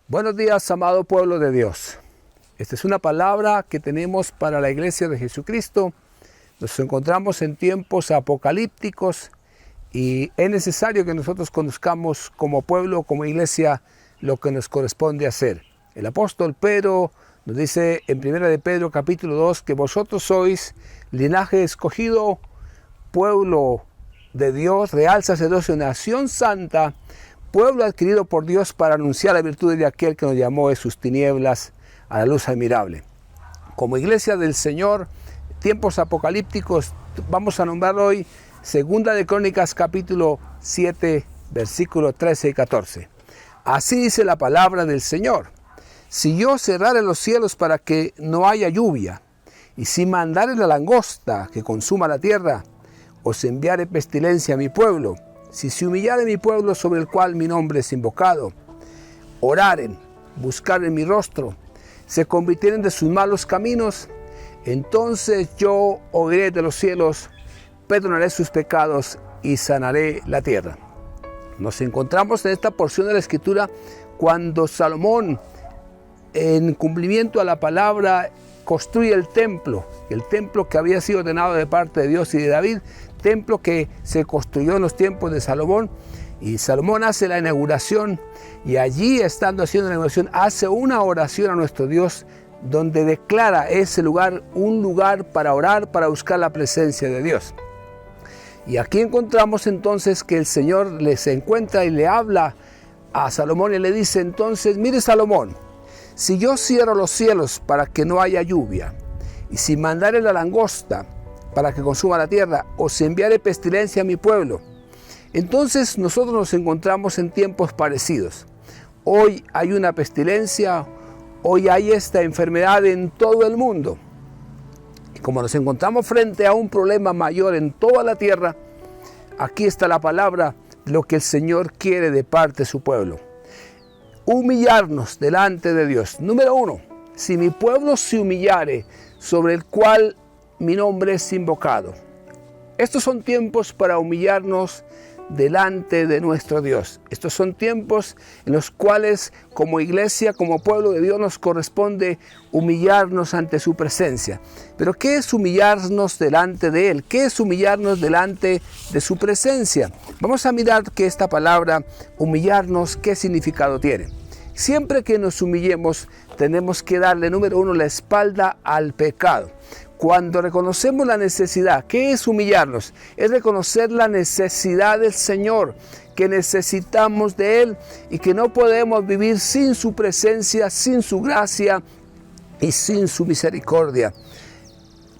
Buenos días, amado pueblo de Dios. Esta es una palabra que tenemos para la iglesia de Jesucristo. Nos encontramos en tiempos apocalípticos y es necesario que nosotros conozcamos como pueblo, como iglesia, lo que nos corresponde hacer. El apóstol Pedro nos dice en 1 de Pedro capítulo 2 que vosotros sois linaje escogido, pueblo de Dios, real sacerdocio, nación santa, pueblo adquirido por Dios para anunciar la virtud de aquel que nos llamó de sus tinieblas a la luz admirable. Como iglesia del Señor, tiempos apocalípticos, vamos a nombrar hoy 2 de Crónicas capítulo 7, versículos 13 y 14. Así dice la palabra del Señor: si yo cerrare los cielos para que no haya lluvia, y si mandare la langosta que consuma la tierra, os enviare pestilencia a mi pueblo, si se humillare mi pueblo sobre el cual mi nombre es invocado, oraren, buscaren mi rostro, se convirtieren de sus malos caminos, entonces yo oiré de los cielos, perdonaré sus pecados y sanaré la tierra. Nos encontramos en esta porción de la Escritura cuando Salomón, en cumplimiento a la palabra, construye el templo que había sido ordenado de parte de Dios y de David, templo que se construyó en los tiempos de Salomón, y Salomón hace la inauguración, y allí, estando haciendo la inauguración, hace una oración a nuestro Dios, donde declara ese lugar un lugar para orar, para buscar la presencia de Dios. Y aquí encontramos entonces que el Señor les encuentra y le habla a Salomón y le dice entonces: mire Salomón, si yo cierro los cielos para que no haya lluvia, y si mandare la langosta para que consuma la tierra, o si enviare pestilencia a mi pueblo, entonces nosotros nos encontramos en tiempos parecidos. Hoy hay una pestilencia, hoy hay esta enfermedad en todo el mundo. Y como nos encontramos frente a un problema mayor en toda la tierra, aquí está la palabra, lo que el Señor quiere de parte de su pueblo. Humillarnos delante de Dios. Número 1, si mi pueblo se humillare, sobre el cual mi nombre es invocado. Estos son tiempos para humillarnos delante de nuestro Dios. Estos son tiempos en los cuales como iglesia, como pueblo de Dios, nos corresponde humillarnos ante su presencia. Pero ¿qué es humillarnos delante de Él? ¿Qué es humillarnos delante de su presencia? Vamos a mirar que esta palabra humillarnos, ¿qué significado tiene? Siempre que nos humillemos, tenemos que darle, número 1, la espalda al pecado. Cuando reconocemos la necesidad, ¿qué es humillarnos? Es reconocer la necesidad del Señor, que necesitamos de Él y que no podemos vivir sin su presencia, sin su gracia y sin su misericordia.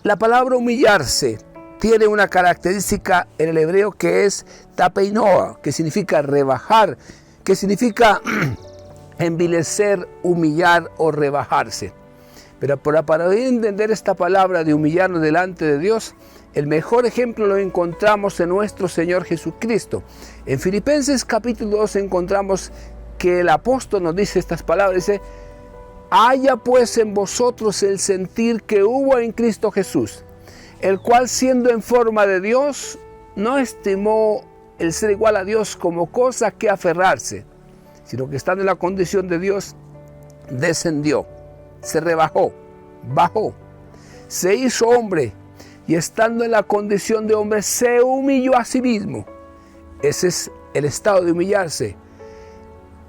La palabra humillarse tiene una característica en el hebreo que es tapeinoa, que significa rebajar, que significa envilecer, humillar o rebajarse. Pero para poder entender esta palabra de humillarnos delante de Dios, el mejor ejemplo lo encontramos en nuestro Señor Jesucristo. En Filipenses capítulo 2 encontramos que el apóstol nos dice estas palabras, dice: haya pues en vosotros el sentir que hubo en Cristo Jesús, el cual siendo en forma de Dios, no estimó el ser igual a Dios como cosa que aferrarse, sino que estando en la condición de Dios, descendió, se rebajó, bajó, se hizo hombre, y estando en la condición de hombre, se humilló a sí mismo. Ese es el estado de humillarse.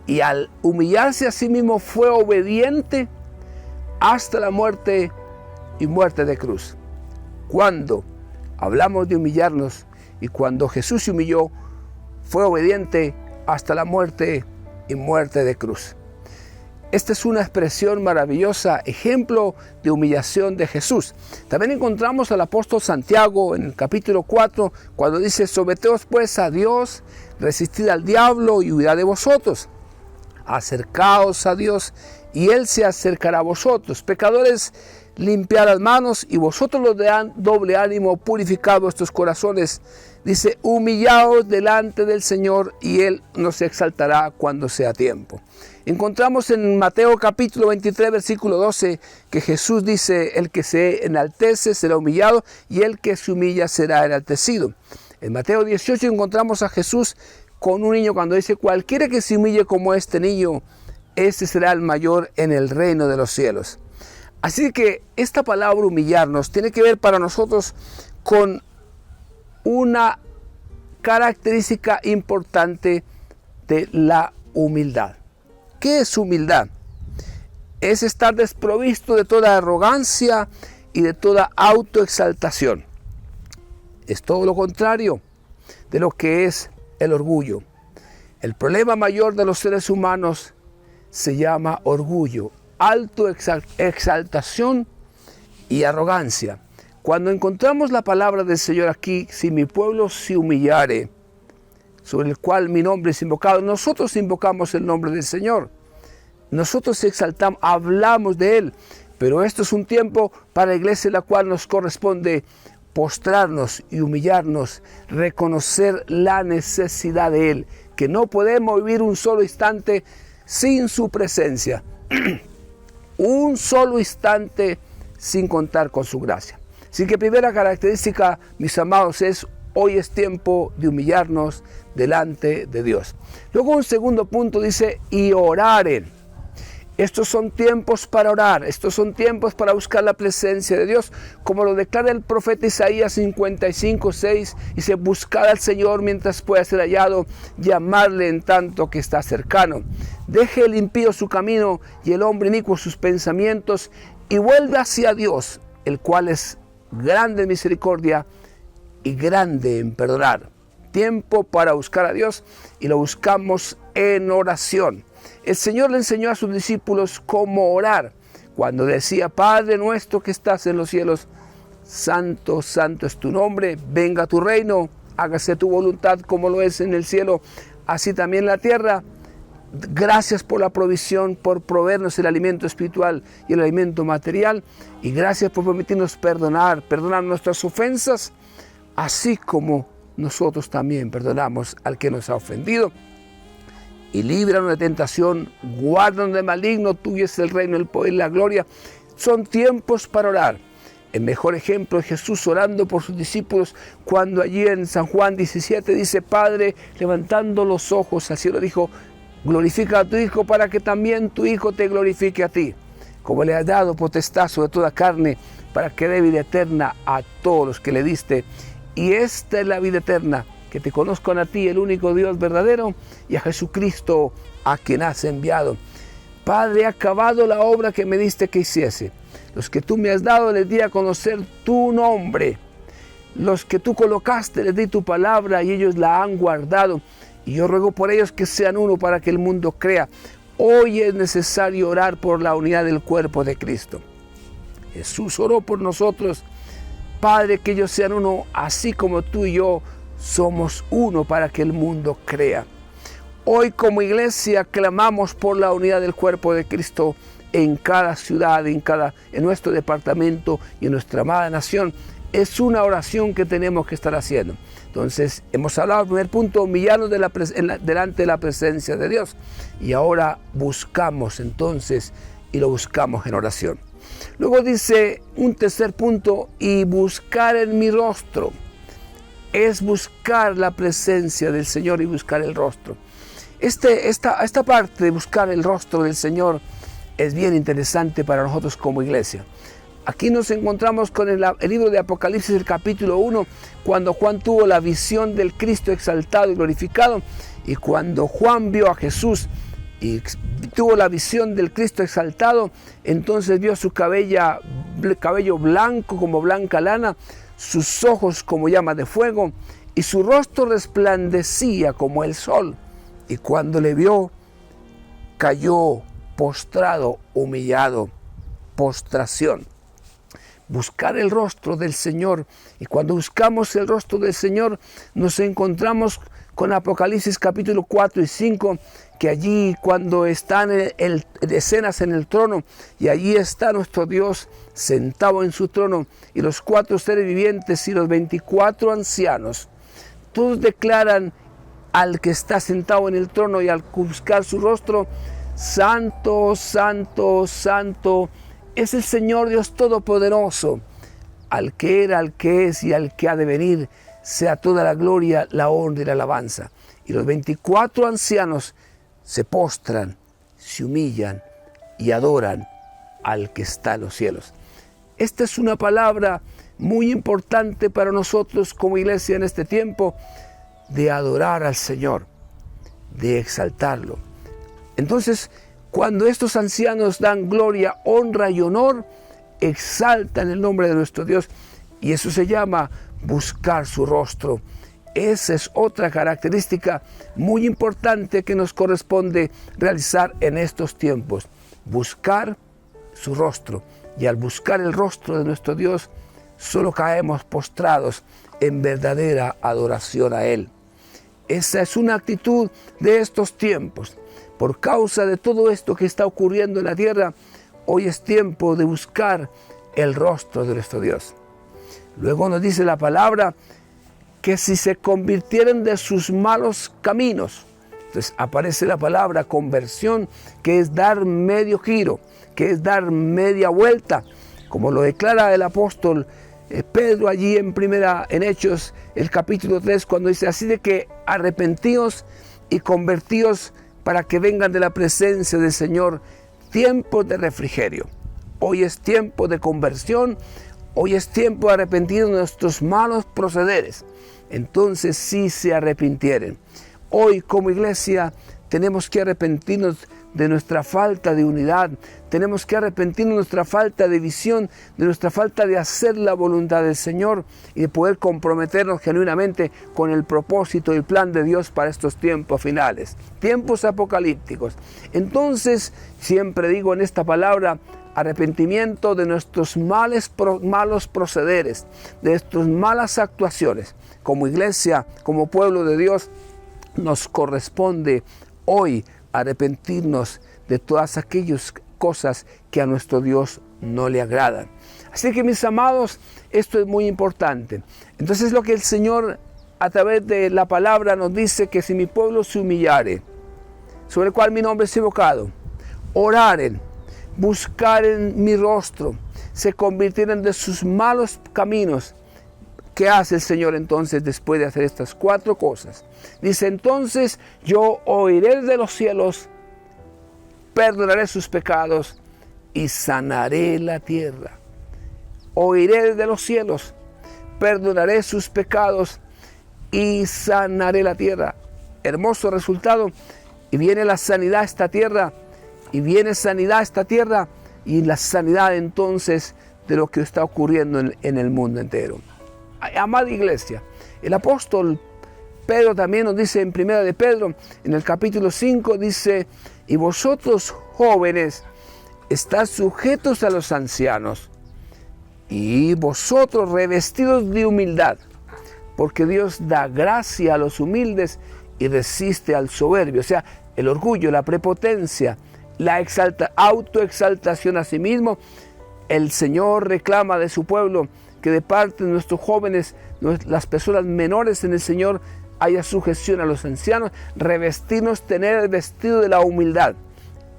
Y al humillarse a sí mismo fue obediente hasta la muerte y muerte de cruz. Cuando hablamos de humillarnos y cuando Jesús se humilló, fue obediente hasta la muerte y muerte de cruz. Esta es una expresión maravillosa, ejemplo de humillación de Jesús. También encontramos al apóstol Santiago en el capítulo 4, cuando dice: someteos pues a Dios, resistid al diablo y huirá de vosotros. Acercaos a Dios y Él se acercará a vosotros. Pecadores, limpiad las manos, y vosotros los de doble ánimo, purificad vuestros corazones. Dice: humillaos delante del Señor y Él nos exaltará cuando sea tiempo. Encontramos en Mateo capítulo 23, versículo 12, que Jesús dice: el que se enaltece será humillado, y el que se humilla será enaltecido. En Mateo 18 encontramos a Jesús con un niño cuando dice: cualquiera que se humille como este niño, ese será el mayor en el reino de los cielos. Así que esta palabra humillarnos tiene que ver para nosotros con una característica importante de la humildad. ¿Qué es humildad? Es estar desprovisto de toda arrogancia y de toda autoexaltación. Es todo lo contrario de lo que es el orgullo. El problema mayor de los seres humanos se llama orgullo, autoexaltación y arrogancia. Cuando encontramos la palabra del Señor aquí, si mi pueblo se humillare, sobre el cual mi nombre es invocado, nosotros invocamos el nombre del Señor. Nosotros exaltamos, hablamos de Él, pero esto es un tiempo para la iglesia en la cual nos corresponde postrarnos y humillarnos, reconocer la necesidad de Él, que no podemos vivir un solo instante sin su presencia, un solo instante sin contar con su gracia. Así que primera característica, mis amados, es hoy es tiempo de humillarnos delante de Dios. Luego un segundo punto dice, y oraren. Estos son tiempos para orar, estos son tiempos para buscar la presencia de Dios, como lo declara el profeta Isaías 55:6, dice, buscad al Señor mientras pueda ser hallado, llamarle en tanto que está cercano. Deje el impío su camino y el hombre inicuo sus pensamientos, y vuelve hacia Dios, el cual es grande en misericordia y grande en perdonar. Tiempo para buscar a Dios, y lo buscamos en oración. El Señor le enseñó a sus discípulos cómo orar, cuando decía, Padre nuestro que estás en los cielos, santo, santo es tu nombre, venga tu reino, hágase tu voluntad como lo es en el cielo, así también en la tierra. Gracias por la provisión, por proveernos el alimento espiritual y el alimento material, y gracias por permitirnos perdonar nuestras ofensas, así como nosotros también perdonamos al que nos ha ofendido. Y líbranos de tentación, guárdanos del maligno, tuyo es el reino, el poder y la gloria. Son tiempos para orar. El mejor ejemplo es Jesús orando por sus discípulos, cuando allí en San Juan 17 dice, Padre, levantando los ojos al cielo, dijo, glorifica a tu Hijo para que también tu Hijo te glorifique a ti, como le has dado potestad sobre toda carne, para que dé vida eterna a todos los que le diste. Y esta es la vida eterna, que te conozcan a ti, el único Dios verdadero, y a Jesucristo, a quien has enviado. Padre, he acabado la obra que me diste que hiciese. Los que tú me has dado les di a conocer tu nombre. Los que tú colocaste les di tu palabra y ellos la han guardado. Y yo ruego por ellos que sean uno para que el mundo crea. Hoy es necesario orar por la unidad del cuerpo de Cristo. Jesús oró por nosotros. Padre, que ellos sean uno, así como tú y yo somos uno, para que el mundo crea. Hoy como iglesia clamamos por la unidad del cuerpo de Cristo en cada ciudad, en nuestro departamento y en nuestra amada nación. Es una oración que tenemos que estar haciendo. Entonces, hemos hablado del primer punto, humillarnos delante de la presencia de Dios. Y ahora buscamos entonces, y lo buscamos en oración. Luego dice un tercer punto, y buscar en mi rostro. Es buscar la presencia del Señor y buscar el rostro. Esta parte de buscar el rostro del Señor es bien interesante para nosotros como iglesia. Aquí nos encontramos con el libro de Apocalipsis, el capítulo 1, cuando Juan tuvo la visión del Cristo exaltado y glorificado, y cuando Juan vio a Jesús y tuvo la visión del Cristo exaltado, entonces vio su cabello blanco como blanca lana, sus ojos como llama de fuego, y su rostro resplandecía como el sol. Y cuando le vio, cayó postrado, humillado, postración. Buscar el rostro del Señor. Y cuando buscamos el rostro del Señor, nos encontramos con Apocalipsis capítulo 4 y 5, que allí cuando están escenas en el trono, y allí está nuestro Dios sentado en su trono, y los 4 seres vivientes y los 24 ancianos, todos declaran al que está sentado en el trono, y al buscar su rostro, santo, santo, santo, es el Señor Dios Todopoderoso, al que era, al que es y al que ha de venir, sea toda la gloria, la honra y la alabanza. Y los 24 ancianos se postran se humillan y adoran al que está en los cielos. Esta es una palabra muy importante para nosotros como iglesia en este tiempo, de adorar al Señor, de exaltarlo. Entonces, cuando estos ancianos dan gloria, honra y honor, exaltan el nombre de nuestro Dios, y eso se llama buscar su rostro. Esa es otra característica muy importante que nos corresponde realizar en estos tiempos, buscar su rostro. Y al buscar el rostro de nuestro Dios, solo caemos postrados en verdadera adoración a Él. Esa es una actitud de estos tiempos. Por causa de todo esto que está ocurriendo en la tierra, hoy es tiempo de buscar el rostro de nuestro Dios. Luego nos dice la palabra que si se convirtieren de sus malos caminos, entonces aparece la palabra conversión, que es dar medio giro, que es dar media vuelta, como lo declara el apóstol Pedro allí en Hechos, el capítulo 3, cuando dice así de que arrepentíos y convertíos para que vengan de la presencia del Señor tiempos de refrigerio. Hoy es tiempo de conversión, hoy es tiempo de arrepentir de nuestros malos procederes. Entonces sí se arrepintieren. Hoy como iglesia tenemos que arrepentirnos de nuestra falta de unidad, tenemos que arrepentirnos de nuestra falta de visión, de nuestra falta de hacer la voluntad del Señor y de poder comprometernos genuinamente con el propósito y el plan de Dios para estos tiempos finales, tiempos apocalípticos. Entonces, siempre digo en esta palabra, arrepentimiento de nuestros malos procederes, de nuestras malas actuaciones. Como iglesia, como pueblo de Dios, nos corresponde hoy arrepentirnos de todas aquellas cosas que a nuestro Dios no le agradan. Así que, mis amados, esto es muy importante. Entonces, lo que el Señor a través de la palabra nos dice, que si mi pueblo se humillare, sobre el cual mi nombre es invocado, oraren, buscaren mi rostro, se convirtieran de sus malos caminos. ¿Qué hace el Señor entonces después de hacer estas 4 cosas? Dice, entonces yo oiré de los cielos, perdonaré sus pecados y sanaré la tierra. Oiré de los cielos, perdonaré sus pecados y sanaré la tierra. Hermoso resultado. Y viene la sanidad a esta tierra, y viene sanidad a esta tierra, y la sanidad entonces de lo que está ocurriendo en el mundo entero. Amada iglesia, el apóstol Pedro también nos dice en Primera de Pedro, en el capítulo 5, dice, y vosotros jóvenes, estad sujetos a los ancianos, y vosotros revestidos de humildad, porque Dios da gracia a los humildes y resiste al soberbio. O sea, el orgullo, la prepotencia, la autoexaltación a sí mismo. El Señor reclama de su pueblo que de parte de nuestros jóvenes, las personas menores en el Señor, haya sujeción a los ancianos, revestirnos, tener el vestido de la humildad,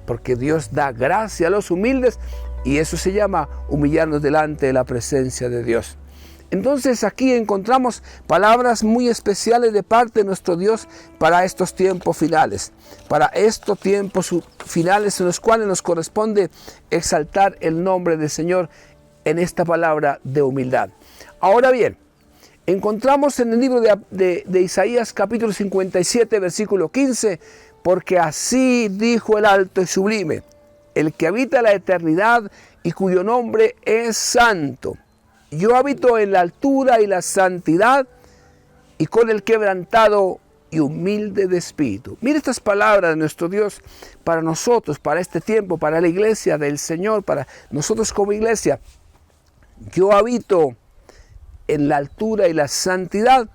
porque Dios da gracia a los humildes, y eso se llama humillarnos delante de la presencia de Dios. Entonces aquí encontramos palabras muy especiales de parte de nuestro Dios para estos tiempos finales, para estos tiempos finales en los cuales nos corresponde exaltar el nombre del Señor en esta palabra de humildad. Ahora bien, encontramos en el libro de Isaías capítulo 57 versículo 15, porque así dijo el alto y sublime, el que habita la eternidad y cuyo nombre es santo. Yo habito en la altura y la santidad, y con el quebrantado y humilde de espíritu. Mire estas palabras de nuestro Dios para nosotros, para este tiempo, para la iglesia del Señor, para nosotros como iglesia. Yo habito en la altura y la santidad,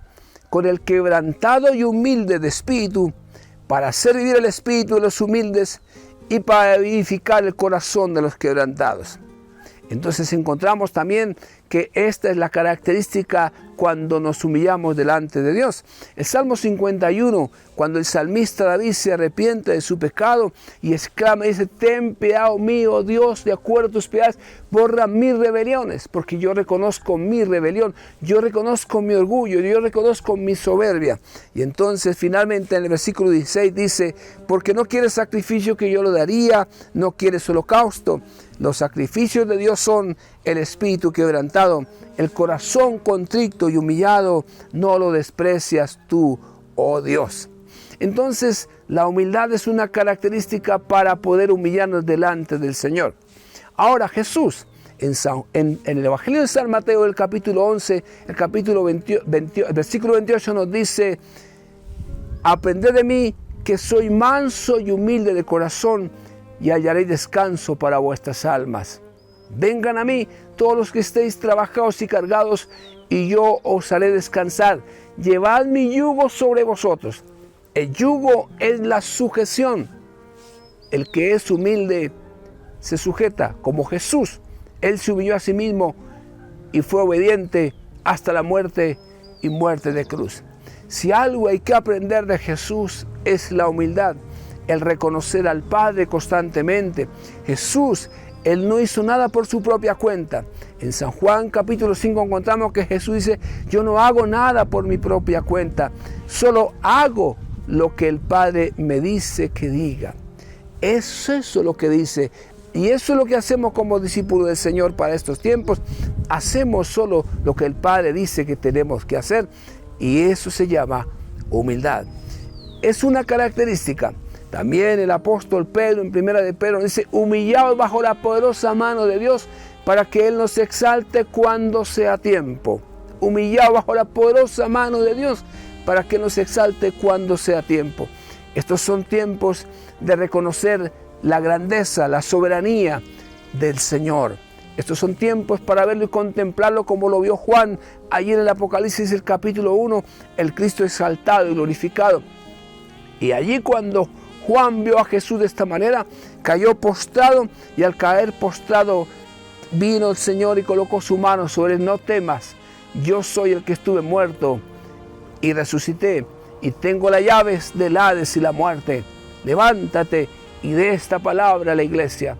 con el quebrantado y humilde de espíritu, para hacer vivir el espíritu de los humildes y para vivificar el corazón de los quebrantados. Entonces encontramos también que esta es la característica cuando nos humillamos delante de Dios. El Salmo 51, cuando el salmista David se arrepiente de su pecado y exclama y dice: ten piedad mío, Dios, de acuerdo a tus piedades, borra mis rebeliones, porque yo reconozco mi rebelión, yo reconozco mi orgullo, yo reconozco mi soberbia. Y entonces finalmente en el versículo 16 dice: porque no quieres sacrificio que yo lo daría, no quieres holocausto. Los sacrificios de Dios son el espíritu quebrantado, el corazón contrito y humillado, no lo desprecias tú, oh Dios. Entonces, la humildad es una característica para poder humillarnos delante del Señor. Ahora, Jesús, en el Evangelio de San Mateo, el capítulo 11, el versículo 28 nos dice: aprended de mí, que soy manso y humilde de corazón, y hallaréis descanso para vuestras almas. Vengan a mí todos los que estéis trabajados y cargados, y yo os haré descansar. Llevad mi yugo sobre vosotros. El yugo es la sujeción. El que es humilde se sujeta, como Jesús. Él se humilló a sí mismo y fue obediente hasta la muerte y muerte de cruz. Si algo hay que aprender de Jesús es la humildad, el reconocer al Padre constantemente. Jesús, Él no hizo nada por su propia cuenta. En San Juan capítulo 5 encontramos que Jesús dice: yo no hago nada por mi propia cuenta, solo hago lo que el Padre me dice que diga. Es eso lo que dice, y eso es lo que hacemos como discípulos del Señor para estos tiempos. Hacemos solo lo que el Padre dice que tenemos que hacer, y eso se llama humildad. Es una característica. También el apóstol Pedro, en primera de Pedro, dice: humillaos bajo la poderosa mano de Dios, para que Él nos exalte cuando sea tiempo. Humillaos bajo la poderosa mano de Dios, para que nos exalte cuando sea tiempo. Estos son tiempos de reconocer la grandeza, la soberanía del Señor. Estos son tiempos para verlo y contemplarlo como lo vio Juan allí en el Apocalipsis, el capítulo 1, el Cristo exaltado y glorificado. Y allí cuando Juan vio a Jesús de esta manera, cayó postrado, y al caer postrado vino el Señor y colocó su mano sobre él: no temas, yo soy el que estuve muerto y resucité, y tengo las llaves del Hades y la muerte. Levántate y dé esta palabra a la iglesia.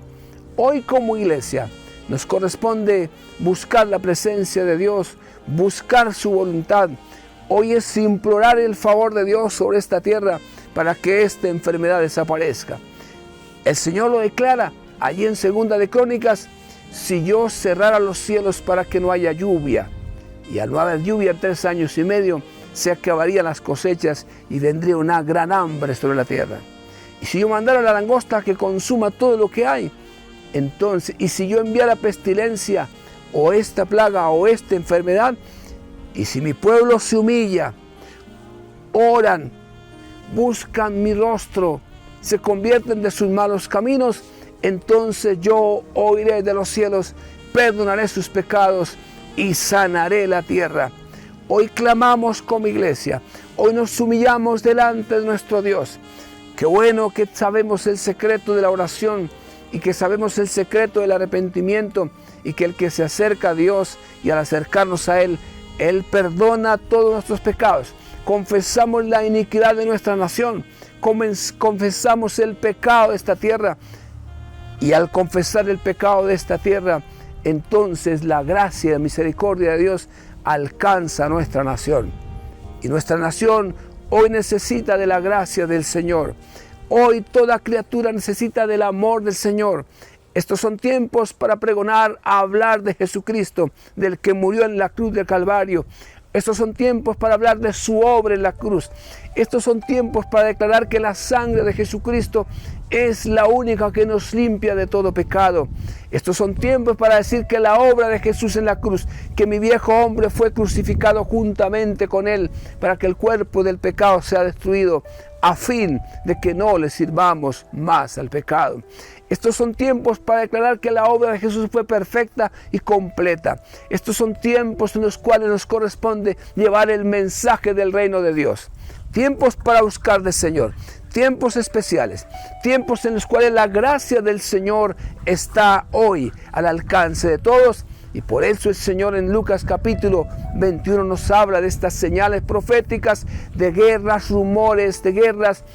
Hoy como iglesia nos corresponde buscar la presencia de Dios, buscar su voluntad. Hoy es implorar el favor de Dios sobre esta tierra para que esta enfermedad desaparezca. El Señor lo declara allí en Segunda de Crónicas: si yo cerrara los cielos para que no haya lluvia, y al no haber lluvia en 3 años y medio, se acabarían las cosechas y vendría una gran hambre sobre la tierra. Y si yo mandara la langosta que consuma todo lo que hay, entonces, y si yo enviara pestilencia, o esta plaga, o esta enfermedad, y si mi pueblo se humilla, oran, buscan mi rostro, se convierten de sus malos caminos, entonces yo oiré de los cielos, perdonaré sus pecados y sanaré la tierra. Hoy clamamos como iglesia, hoy nos humillamos delante de nuestro Dios. Qué bueno que sabemos el secreto de la oración, y que sabemos el secreto del arrepentimiento, y que el que se acerca a Dios y al acercarnos a Él, Él perdona todos nuestros pecados. Confesamos la iniquidad de nuestra nación, confesamos el pecado de esta tierra, y al confesar el pecado de esta tierra, entonces la gracia y la misericordia de Dios alcanza a nuestra nación. Y nuestra nación hoy necesita de la gracia del Señor. Hoy toda criatura necesita del amor del Señor. Estos son tiempos para pregonar, a hablar de Jesucristo, del que murió en la cruz del Calvario. Estos son tiempos para hablar de su obra en la cruz. Estos son tiempos para declarar que la sangre de Jesucristo es la única que nos limpia de todo pecado. Estos son tiempos para decir que la obra de Jesús en la cruz, que mi viejo hombre fue crucificado juntamente con Él, para que el cuerpo del pecado sea destruido, a fin de que no le sirvamos más al pecado. Estos son tiempos para declarar que la obra de Jesús fue perfecta y completa. Estos son tiempos en los cuales nos corresponde llevar el mensaje del reino de Dios. Tiempos para buscar del Señor, tiempos especiales, tiempos en los cuales la gracia del Señor está hoy al alcance de todos, Y por eso el Señor en Lucas capítulo 21 nos habla de estas señales proféticas, de guerras, rumores, de guerras.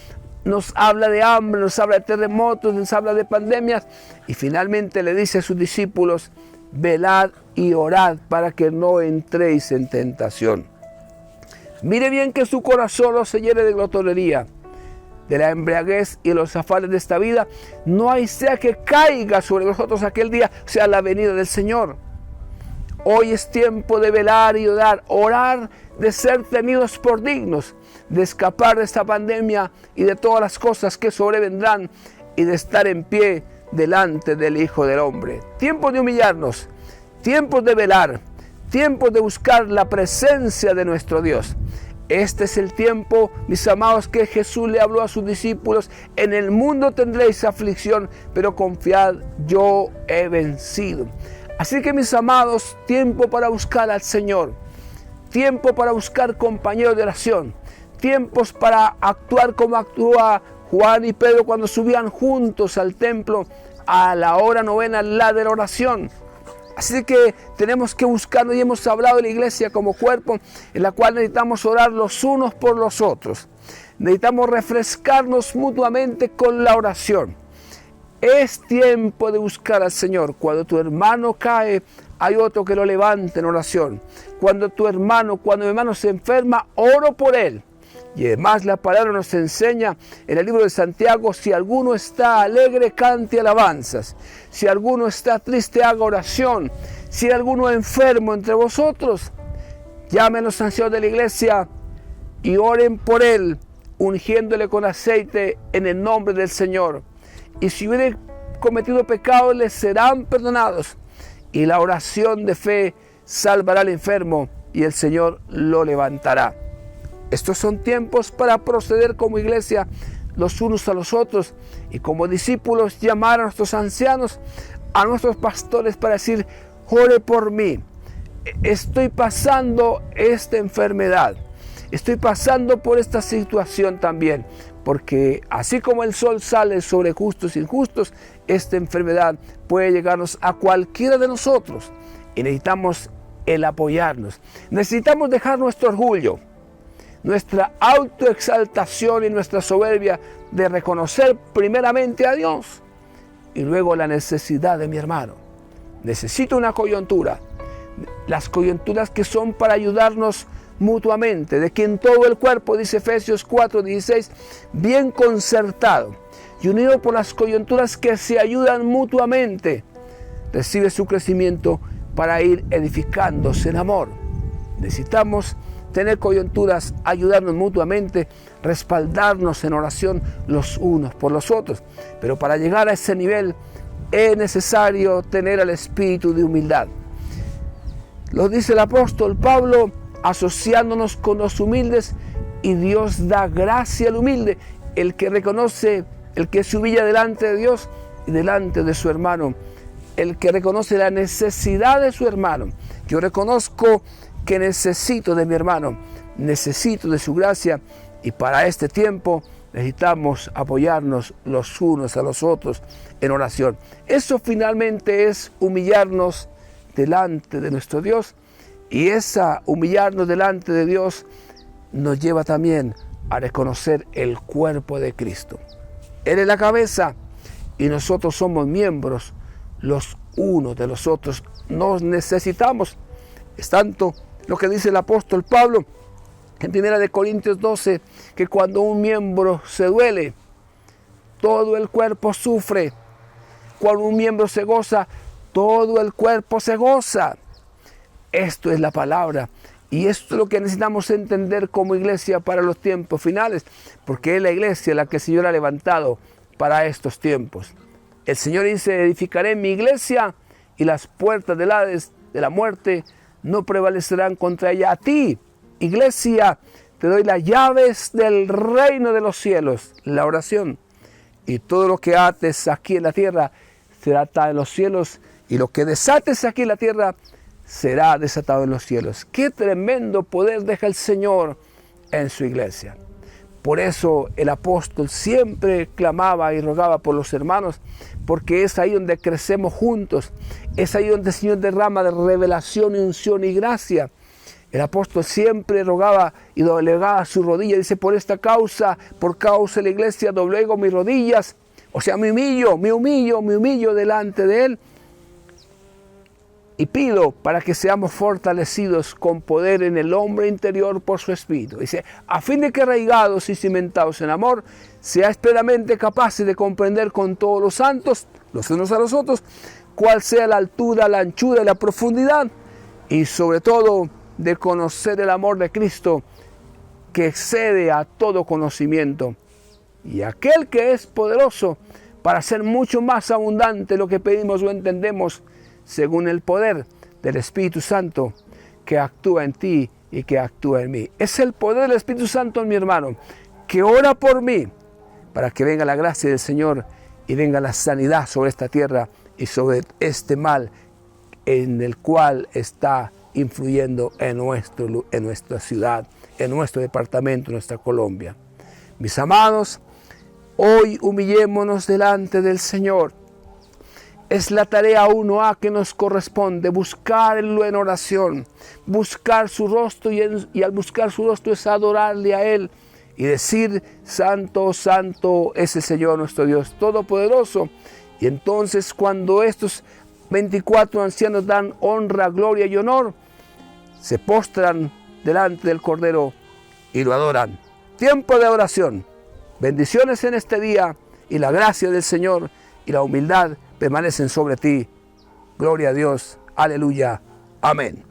Nos habla de hambre, nos habla de terremotos, nos habla de pandemias. Y finalmente le dice a sus discípulos, velad y orad para que no entréis en tentación. Mire bien que su corazón no se llene de glotonería, de la embriaguez y los afanes de esta vida. No hay sea que caiga sobre nosotros aquel día, o sea, la venida del Señor. Hoy es tiempo de velar y orar de ser tenidos por dignos, de escapar de esta pandemia y de todas las cosas que sobrevendrán y de estar en pie delante del Hijo del Hombre. Tiempos de humillarnos, tiempos de velar, tiempos de buscar la presencia de nuestro Dios. Este es el tiempo, mis amados, que Jesús le habló a sus discípulos. En el mundo tendréis aflicción, pero confiad, yo he vencido. Así que, mis amados, tiempo para buscar al Señor. Tiempo para buscar compañeros de oración. Tiempos para actuar como actúa Juan y Pedro cuando subían juntos al templo a la hora novena, la de la oración. Así que tenemos que buscarnos, y hemos hablado de la iglesia como cuerpo en la cual necesitamos orar los unos por los otros. Necesitamos refrescarnos mutuamente con la oración. Es tiempo de buscar al Señor. Cuando tu hermano cae, hay otro que lo levante en oración. Cuando mi hermano se enferma, oro por él. Y además la palabra nos enseña en el libro de Santiago, si alguno está alegre, cante alabanzas. Si alguno está triste, haga oración. Si hay alguno enfermo entre vosotros, llamen a los ancianos de la iglesia y oren por él, ungiéndole con aceite en el nombre del Señor. Y si hubiere cometido pecados, les serán perdonados. Y la oración de fe salvará al enfermo y el Señor lo levantará. Estos son tiempos para proceder como iglesia los unos a los otros y como discípulos llamar a nuestros ancianos, a nuestros pastores para decir, ore por mí. Estoy pasando esta enfermedad. Estoy pasando por esta situación también. Porque así como el sol sale sobre justos e injustos, esta enfermedad puede llegarnos a cualquiera de nosotros. Y necesitamos el apoyarnos. Necesitamos dejar nuestro orgullo, nuestra autoexaltación y nuestra soberbia de reconocer primeramente a Dios y luego la necesidad de mi hermano. Necesito una coyuntura. Las coyunturas que son para ayudarnos mutuamente, de quien todo el cuerpo, dice Efesios 4:16, bien concertado y unido por las coyunturas que se ayudan mutuamente, recibe su crecimiento para ir edificándose en amor. Necesitamos tener coyunturas, ayudarnos mutuamente, respaldarnos en oración los unos por los otros. Pero para llegar a ese nivel es necesario tener el espíritu de humildad. Lo dice el apóstol Pablo, asociándonos con los humildes, y Dios da gracia al humilde, el que reconoce, el que se humilla delante de Dios y delante de su hermano, el que reconoce la necesidad de su hermano. Yo reconozco que necesito de mi hermano, necesito de su gracia, y para este tiempo necesitamos apoyarnos los unos a los otros en oración. Eso finalmente es humillarnos delante de nuestro Dios, y esa humillarnos delante de Dios nos lleva también a reconocer el cuerpo de Cristo. Él es la cabeza y nosotros somos miembros los unos de los otros. Nos necesitamos. Es tanto lo que dice el apóstol Pablo en 1 Corintios 12, que cuando un miembro se duele, todo el cuerpo sufre. Cuando un miembro se goza, todo el cuerpo se goza. Esto es la palabra, y esto es lo que necesitamos entender como iglesia para los tiempos finales, porque es la iglesia la que el Señor ha levantado para estos tiempos. El Señor dice, edificaré mi iglesia y las puertas del Hades, de la muerte, no prevalecerán contra ella. A ti, iglesia, te doy las llaves del reino de los cielos, la oración. Y todo lo que ates aquí en la tierra será atado en los cielos, y lo que desates aquí en la tierra será desatado en los cielos. Qué tremendo poder deja el Señor en su iglesia. Por eso el apóstol siempre clamaba y rogaba por los hermanos, porque es ahí donde crecemos juntos, es ahí donde el Señor derrama de revelación, unción y gracia. El apóstol siempre rogaba y doblegaba su rodilla, dice, por esta causa, por causa de la iglesia, doblego mis rodillas, o sea, me humillo delante de Él, y pido para que seamos fortalecidos con poder en el hombre interior por su Espíritu. Dice, a fin de que arraigados y cimentados en amor, seáis plenamente capaces de comprender con todos los santos, los unos a los otros, cuál sea la altura, la anchura y la profundidad, y sobre todo de conocer el amor de Cristo, que excede a todo conocimiento, y aquel que es poderoso para hacer mucho más abundante lo que pedimos o entendemos, según el poder del Espíritu Santo que actúa en ti y que actúa en mí. Es el poder del Espíritu Santo, mi hermano, que ora por mí para que venga la gracia del Señor y venga la sanidad sobre esta tierra y sobre este mal en el cual está influyendo en nuestra ciudad, en nuestro departamento, en nuestra Colombia. Mis amados, hoy humillémonos delante del Señor. Es la tarea 1A que nos corresponde, buscarlo en oración, buscar su rostro y al buscar su rostro es adorarle a Él y decir, santo, santo es el Señor nuestro Dios Todopoderoso. Y entonces cuando estos 24 ancianos dan honra, gloria y honor, se postran delante del Cordero y lo adoran. Tiempo de oración. Bendiciones en este día y la gracia del Señor y la humildad permanecen sobre ti. Gloria a Dios. Aleluya. Amén.